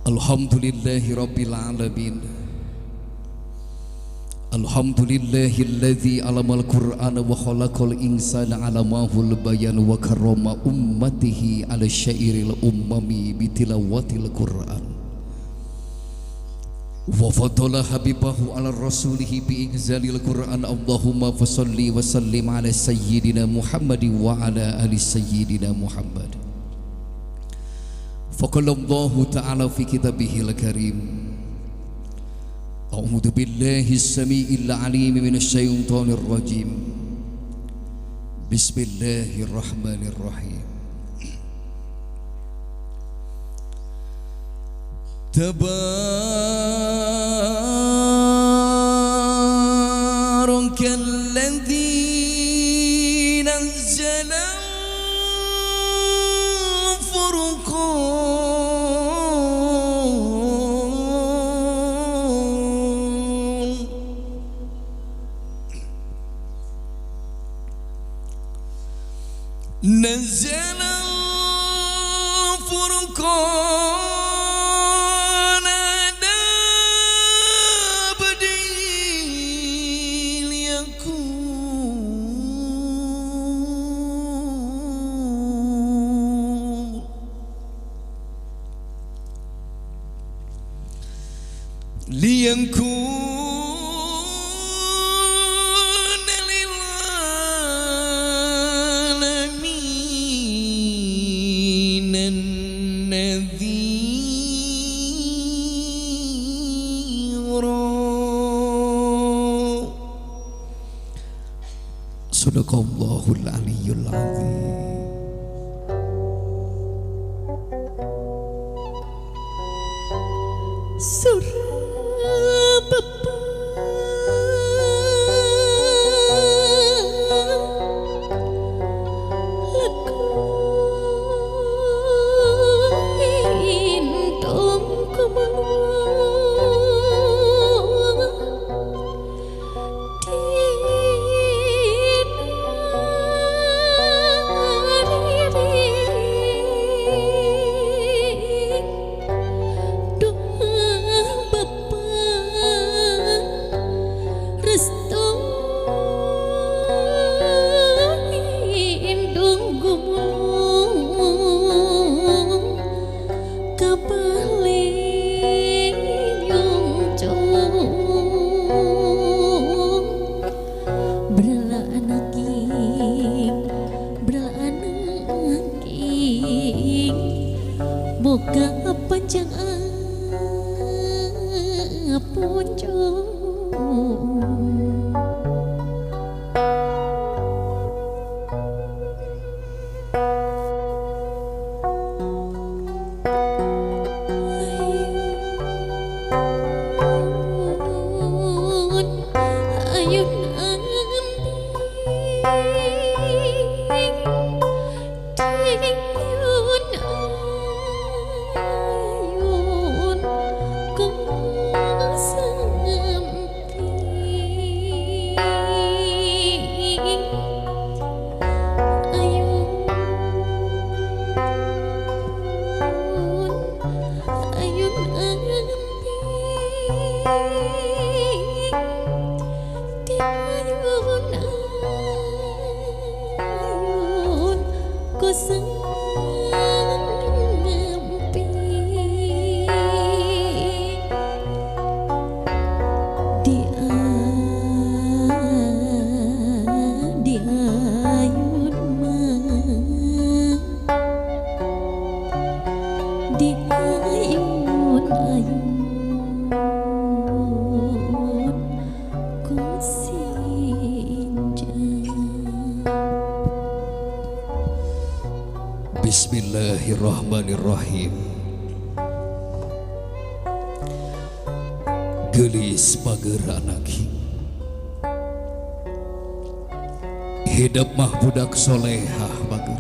Alhamdulillahi Rabbil Alamin. Alhamdulillahilladzi alamal Qur'ana wa khalaqal insana alamahul bayan wa karrama ummatihi ala syairil ummami bitilawatil Qur'an wa fadala habibahu ala rasulihi bi inzalil Qur'an. Allahumma fasalli wa sallim ala sayyidina Muhammadin wa ala ali sayyidina Muhammad. Faqala Allahu ta'ala fi kitabihil karim, A'udzu billahi as-sami'il 'alim minasy syaithanir rajim. Bismillahirrahmanirrahim. Tabarakalladzi nazzala al-furqan نزل الفرقان على عبده ليكون Sadaqallahul aliyyul azim. Surah Bapa boga panjang ponco Bismillahirrahmanirrahim. Gelis pageranaki hidup mah budak solehah bager.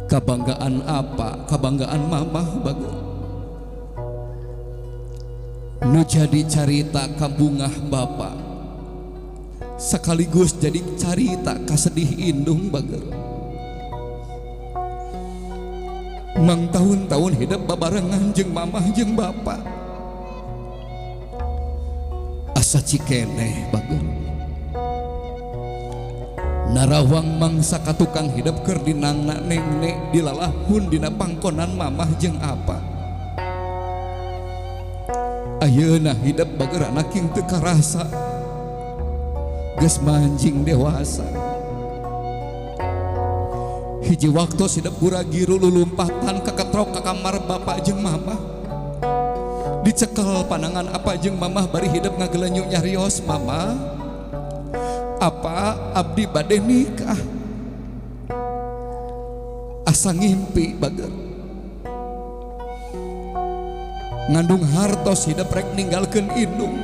Kabanggaan apa? Kabanggaan mamah bager. Nu jadi carita kabungah bapak sekaligus jadi carita kasedih indung bager. mang tahun-tahun hidup babarengan jeung mamah jeung bapak asa cikeneh bager narawang mangsa ka tukang hidup keur dinangna nengnek dilalahun dina pangkonan mamah jeung apa ayeuna hidup bager anak yang teu karasa geus manjing dewasa hiji waktu hidup gura-giru lulumpatan keketrok ke kamar bapak jeung mamah dicekel pandangan apa jeung mamah bari hidup ngagelenyu nyarios mama apa abdi bade nikah asa ngimpi bager ngandung hartos hidup rek ninggalkeun indung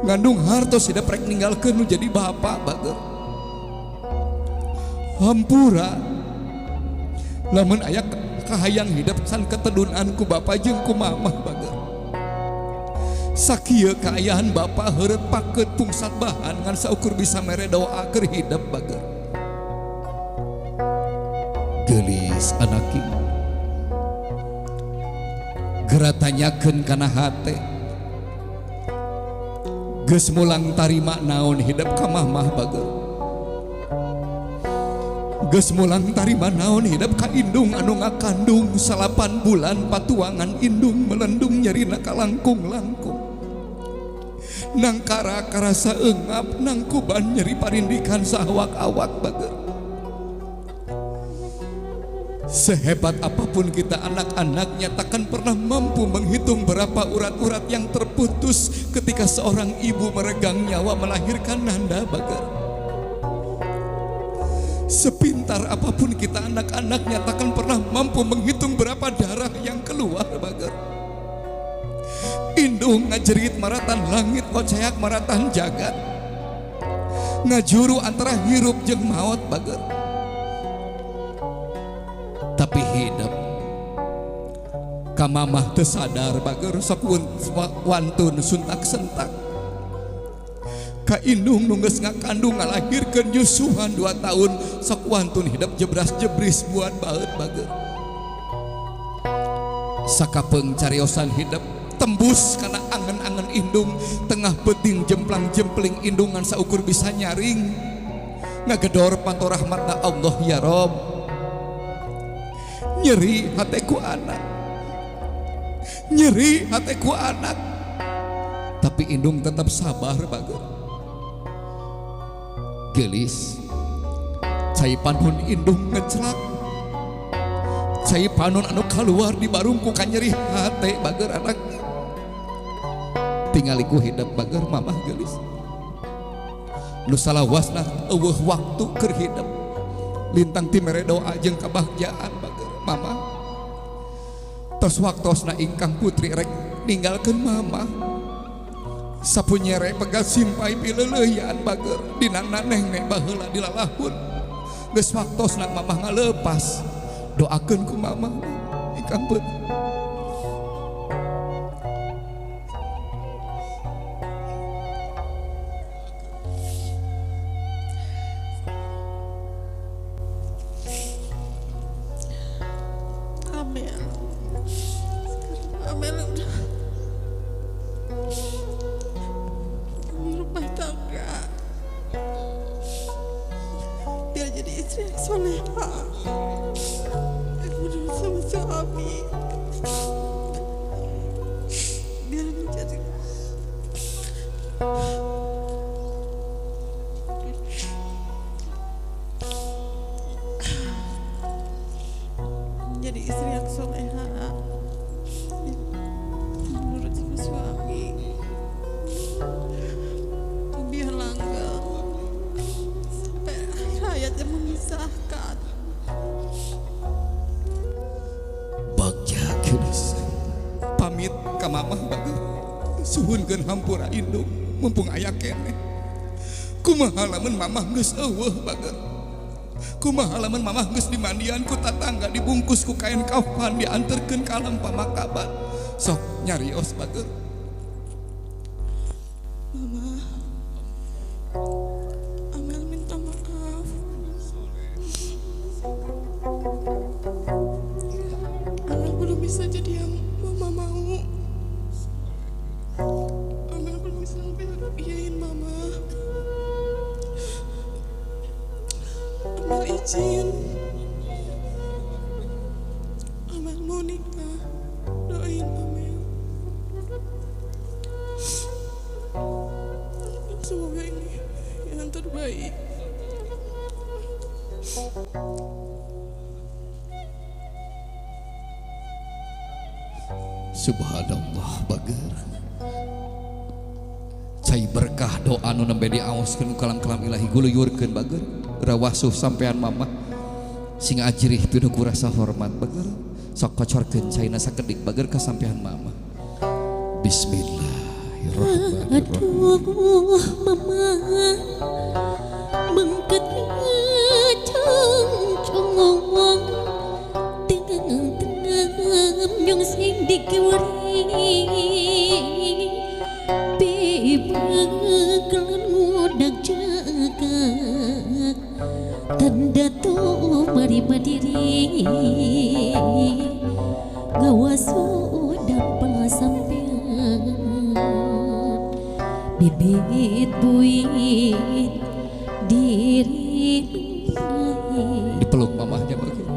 ngandung hartos hidup rek ninggalkeun nu jadi bapak bager hampura lamun aya kahayang hidup san ketedunan ku bapak jeung ku mamah bager sakieu kaayaan bapak heureut pakeut pungsat bahan ngan saukur bisa mere doa keur hidup bager geulis anaking geura tanyakeun kana hate geus mulang tarima naon hidup ka mamah bager geus mulang tarima naon hidup ka indung anu ngakandung 8 bulan patuangan indung melendung nyarina kalangkung-langkung nang kara karasa eungap nang kuban nyeri parindikan sahawak-awak bager sehebat apapun kita anak-anaknya takkan pernah mampu menghitung berapa urat-urat yang terputus ketika seorang ibu meregang nyawa melahirkan nanda bager sepintar apapun kita anak-anaknya takkan pernah mampu menghitung berapa darah yang keluar bager indung ngajerit maratan langit koceak maratan jagat ngajuru antara hirup jeung maut bager tapi hidup ka mamah teu sadar bager sok wantun suntak sentak ka indung nu geus ngakandung ngalahirkeun Yusuhan 2 tahun sok wantun hidup jebras jebris buat baeut bager sakapeung cariosan hidup tembus karena angen-angen indung tengah beting jemplang jempling indungan saukur bisa nyaring ngagedor panto rahmatna Allah ya Rob nyeri hatiku anak nyeri hatiku anak tapi indung tetap sabar bager gelis cai panun indung ngecelak cai panun anu keluar di barungku kan nyeri hati bager anak tingaliku hidup bager mamah gelis nu salawasna eueuh waktu keur hidup lintang ti mere doa jeung kabahagiaan bager mama tos waktosna ingkang putri rek ninggalkeun mama sapunyere pegat simpai pileuleuyaan bager dinangna nengnek baheula dilalahun geus waktosna mamah ngalepas doakeun ku mama ingkang putri jadi istri yang soleha menurut sama suami biar langgeng sampai akhir hayat yang memisahkan bagja geus pamit ka mamah bager suhunkeun hampura indung mumpung aya keneh kumaha lamun mamah geus eueuh bager kumaha lamun mamah geus dimandian ku tatangga dibungkus ku kain kafan dianterkeun ka alam pamakaban sok nyarios bager mama Amel minta maaf izin Amel mau nikah, doain Amel. Semoga ini yang terbaik. Subhanallah bager. Cai berkah doa nu nembe diaoskeun kalam-kalam ilahi guluyurkeun bager. Rawasuh sampean mamah sing ajrih pinuh ku rasa hormat bager. Sok kocorkeun caina sakedik bager ka sampean mamah. Bismillahirrahmanirrahim. Aduh mama mengket cong tenang nyong sing dikiwari bebegelan ngudak jaga tanda tuh mari madiri ngawasu dampal sampean bibit buit diri Dipeluk mamahnya bager.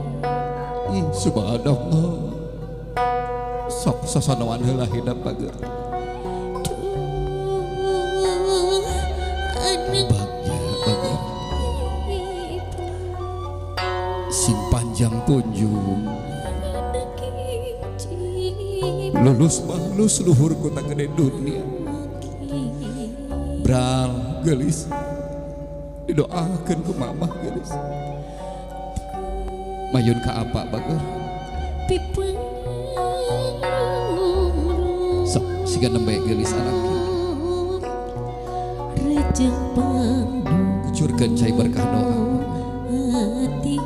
Subhanallah. Sok sosonoan heula hidup bager. Bagja bager. Sing panjang punjung lulus balus luhur kota gede dunia. Bral gelis didoakeun ku mamah gelis. Mayun ka apa bager? Sok siga nembe gelis anak. Rejeng Bandung Kucurkeun cai berkah doa. hati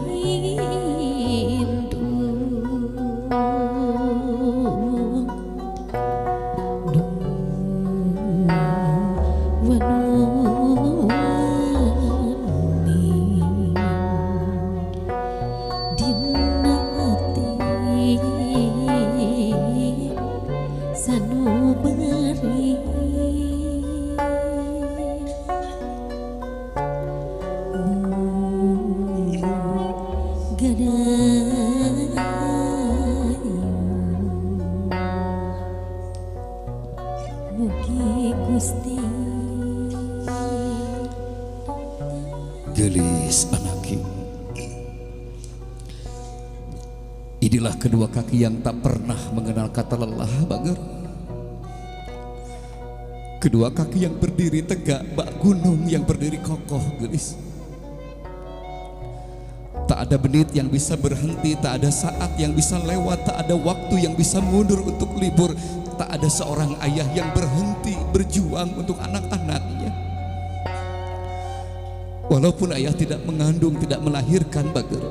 Mugi Gusti Gelis anaki. Inilah kedua kaki yang tak pernah mengenal kata lelah bager. Kedua kaki yang berdiri tegak bak gunung yang berdiri kokoh gelis. Tak ada menit yang bisa berhenti, tak ada saat yang bisa lewat, tak ada waktu yang bisa mundur untuk libur. Tak ada seorang ayah yang berhenti berjuang untuk anak-anaknya. Walaupun ayah tidak mengandung, tidak melahirkan bager,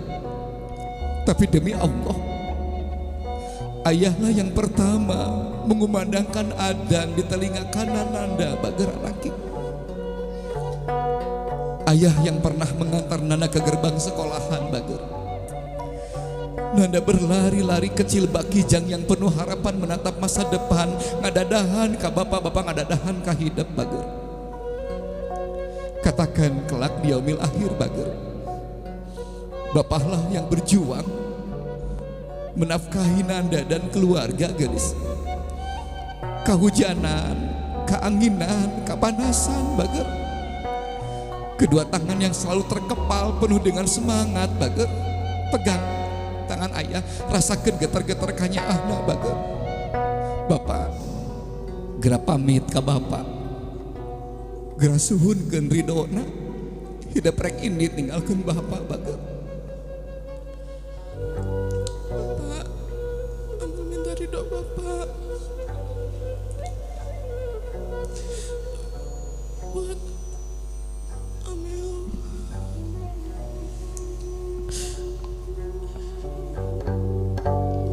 tapi demi Allah, ayahlah yang pertama mengumandangkan adzan di telinga kanan Nanda bager anaki. Ayah yang pernah mengantar Nanda ke gerbang sekolahan bager. Nanda berlari-lari kecil bak kijang yang penuh harapan menatap masa depan. Ngadadahan ka bapak-bapak, ngadadahan ka hidup bager. Katakan kelak di yaumil akhir bager, bapaklah yang berjuang menafkahi Nanda dan keluarga gelis. Kehujanan, keanginan, kepanasan bager. Kedua tangan yang selalu terkepal penuh dengan semangat bager. Pegang tangan ayah, rasakan getar-getar kanyaahna bager. Bapak gera pamit ka bapak, gera suhunkeun ridona, hidup rek ini tinggalkeun bapak bager. Bapak, aku minta ridho Bapak buat Amel.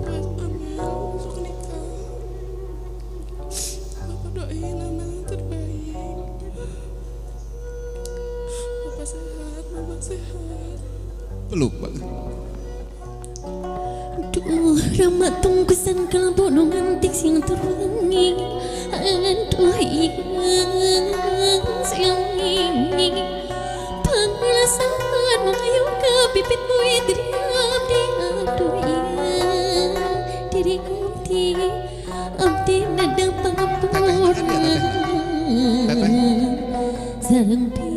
Buat Amel untuk nikah. Bapak doain Amel yang terbaik. Bapak sehat, Mama sehat. Peluk bager. Aduh ramat tungkusan kalbu nungantik sing terwengi. Aduh iya sayang ini panglasan ayo ke bui abdi aduh iya diri abdi nada pangapuran sareng